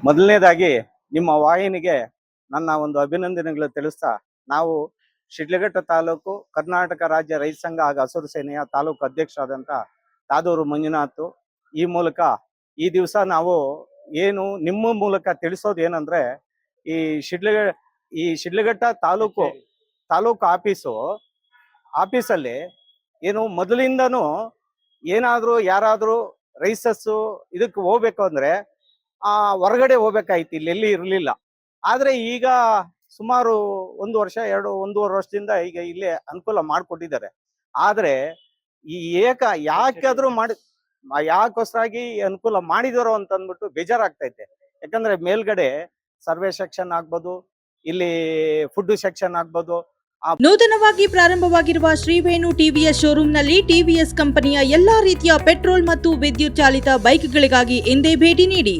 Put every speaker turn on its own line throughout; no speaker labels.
ಮೊದಲನೇದಾಗಿ ನಿಮ್ಮ ವಾಹಿನಿಗೆ ನನ್ನ ಒಂದು ಅಭಿನಂದನೆಗಳು ತಿಳಿಸ್ತಾ, ನಾವು ಶಿಡ್ಲಘಟ್ಟ ತಾಲೂಕು ಕರ್ನಾಟಕ ರಾಜ್ಯ ರೈತ ಸಂಘ ಹಾಗೂ ಹಸಿರು ಸೇನೆಯ ತಾಲೂಕು ಅಧ್ಯಕ್ಷರಾದಂಥ ತಾದೂರು ಮಂಜುನಾಥ್ ಈ ಮೂಲಕ ಈ ದಿವಸ ನಾವು ಏನು ನಿಮ್ಮ ಮೂಲಕ ತಿಳಿಸೋದು ಏನಂದ್ರೆ, ಈ ಶಿಡ್ಲಘಟ್ಟ ತಾಲೂಕು ಆಫೀಸಲ್ಲಿ ಏನು ಮೊದಲಿಂದನೂ ಏನಾದ್ರೂ ಯಾರಾದ್ರೂ ರೈಸಸ್ಸು ಇದಕ್ಕೆ ಹೋಗ್ಬೇಕು ಅಂದ್ರೆ ಹೊರಗಡೆ ಹೋಗ್ಬೇಕಾಯ್ತು, ಇಲ್ಲಿ ಎಲ್ಲಿ ಇರಲಿಲ್ಲ. ಆದ್ರೆ ಈಗ ಸುಮಾರು ಒಂದೂವರೆ ವರ್ಷದಿಂದ ಈಗ ಇಲ್ಲೇ ಅನುಕೂಲ ಮಾಡಿಕೊಟ್ಟಿದ್ದಾರೆ. ಆದ್ರೆ ಈ ಯಾಕಾದ್ರೂ ಯಾಕೋಸ್ಕರಾಗಿ ಅನುಕೂಲ ಮಾಡಿದಾರೋ ಅಂತ ಅಂದ್ಬಿಟ್ಟು ಬೇಜಾರಾಗ್ತೈತೆ. ಯಾಕಂದ್ರೆ ಮೇಲ್ಗಡೆ ಸರ್ವೆ ಸೆಕ್ಷನ್ ಆಗ್ಬೋದು, ಇಲ್ಲಿ ಫುಡ್ ಸೆಕ್ಷನ್ ಆಗ್ಬೋದು.
ನೂತನವಾಗಿ ಪ್ರಾರಂಭವಾಗಿರುವ ಶ್ರೀವೇಣು ಟಿವಿಎಸ್ ಶೋರೂಮ್ನಲ್ಲಿ ಟಿವಿಎಸ್ ಕಂಪನಿಯ ಎಲ್ಲಾ ರೀತಿಯ ಪೆಟ್ರೋಲ್ ಮತ್ತು ವಿದ್ಯುತ್ ಚಾಲಿತ ಬೈಕ್ಗಳಿಗಾಗಿ ಎಂದೇ ಭೇಟಿ ನೀಡಿ.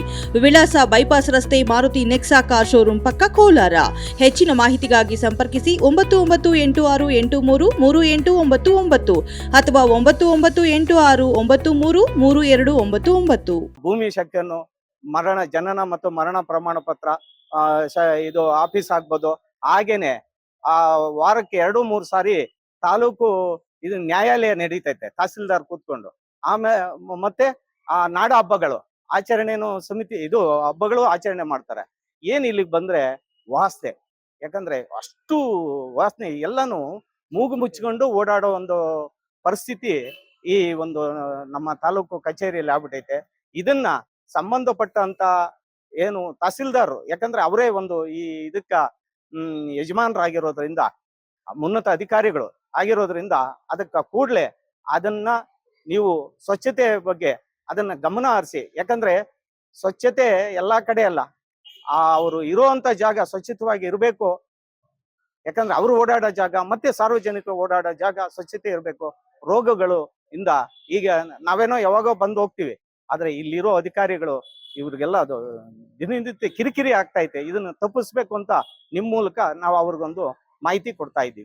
ವಿಳಾಸ ಬೈಪಾಸ್ ರಸ್ತೆ, ಮಾರುತಿ ನೆಕ್ಸಾ ಕಾರ್ ಶೋರೂಮ್ ಪಕ್ಕ, ಕೋಲಾರ. ಹೆಚ್ಚಿನ ಮಾಹಿತಿಗಾಗಿ ಸಂಪರ್ಕಿಸಿ 9986833899 ಅಥವಾ 9986933299.
ಭೂಮಿ ಶಕ್ತಿಯನ್ನು ಜನನ ಮತ್ತು ಮರಣ ಪ್ರಮಾಣ ಪತ್ರ ಇದು ಆಫೀಸ್ ಆಗ್ಬೋದು. ಹಾಗೇನೆ ವಾರಕ್ಕೆ 2-3 ಸಾರಿ ತಾಲೂಕು ಇದು ನ್ಯಾಯಾಲಯ ನಡೀತೈತೆ, ತಹಸೀಲ್ದಾರ್ ಕೂತ್ಕೊಂಡು. ಮತ್ತೆ ನಾಡ ಹಬ್ಬಗಳು ಆಚರಣೆನು ಸಮಿತಿ ಇದು ಹಬ್ಬಗಳು ಆಚರಣೆ ಮಾಡ್ತಾರೆ. ಏನ್ ಇಲ್ಲಿಗೆ ಬಂದ್ರೆ ವಾಸನೆ, ಯಾಕಂದ್ರೆ ಅಷ್ಟು ವಾಸನೆ, ಎಲ್ಲಾನು ಮೂಗು ಮುಚ್ಕೊಂಡು ಓಡಾಡೋ ಒಂದು ಪರಿಸ್ಥಿತಿ ಈ ಒಂದು ನಮ್ಮ ತಾಲೂಕು ಕಚೇರಿಯಲ್ಲಿ ಆಗ್ಬಿಟ್ಟೈತೆ. ಇದನ್ನ ಸಂಬಂಧಪಟ್ಟಂತ ಏನು ತಹಸೀಲ್ದಾರ್, ಯಾಕಂದ್ರೆ ಅವರೇ ಒಂದು ಈ ಇದಕ್ಕ ಯಜಮಾನರಾಗಿರೋದ್ರಿಂದ, ಉನ್ನತ ಅಧಿಕಾರಿಗಳು ಆಗಿರೋದ್ರಿಂದ ಅದಕ್ಕೆ ಕೂಡಲೇ ಅದನ್ನ ನೀವು ಸ್ವಚ್ಛತೆ ಬಗ್ಗೆ ಅದನ್ನ ಗಮನ ಹರಿಸಿ. ಯಾಕಂದ್ರೆ ಸ್ವಚ್ಛತೆ ಎಲ್ಲಾ ಕಡೆ ಅಲ್ಲ, ಅವರು ಇರುವಂತ ಜಾಗ ಸ್ವಚ್ಛತವಾಗಿ ಇರಬೇಕು. ಯಾಕಂದ್ರೆ ಅವರು ಓಡಾಡೋ ಜಾಗ ಮತ್ತೆ ಸಾರ್ವಜನಿಕರು ಓಡಾಡೋ ಜಾಗ ಸ್ವಚ್ಛತೆ ಇರಬೇಕು. ರೋಗಗಳು ಇಂದ ಈಗ ನಾವೇನೋ ಯಾವಾಗೋ ಬಂದು ಹೋಗ್ತೀವಿ, ಆದ್ರೆ ಇಲ್ಲಿರೋ ಅಧಿಕಾರಿಗಳು ಇವ್ರಿಗೆಲ್ಲ ಅದು ದಿನನಿತ್ಯ ಕಿರಿಕಿರಿ ಆಗ್ತಾ ಐತೆ. ಇದನ್ನ ತಪ್ಪಿಸ್ಬೇಕು ಅಂತ ನಿಮ್ ಮೂಲಕ ನಾವು ಅವ್ರಿಗೊಂದು ಮಾಹಿತಿ ಕೊಡ್ತಾ ಇದ್ದೀವಿ.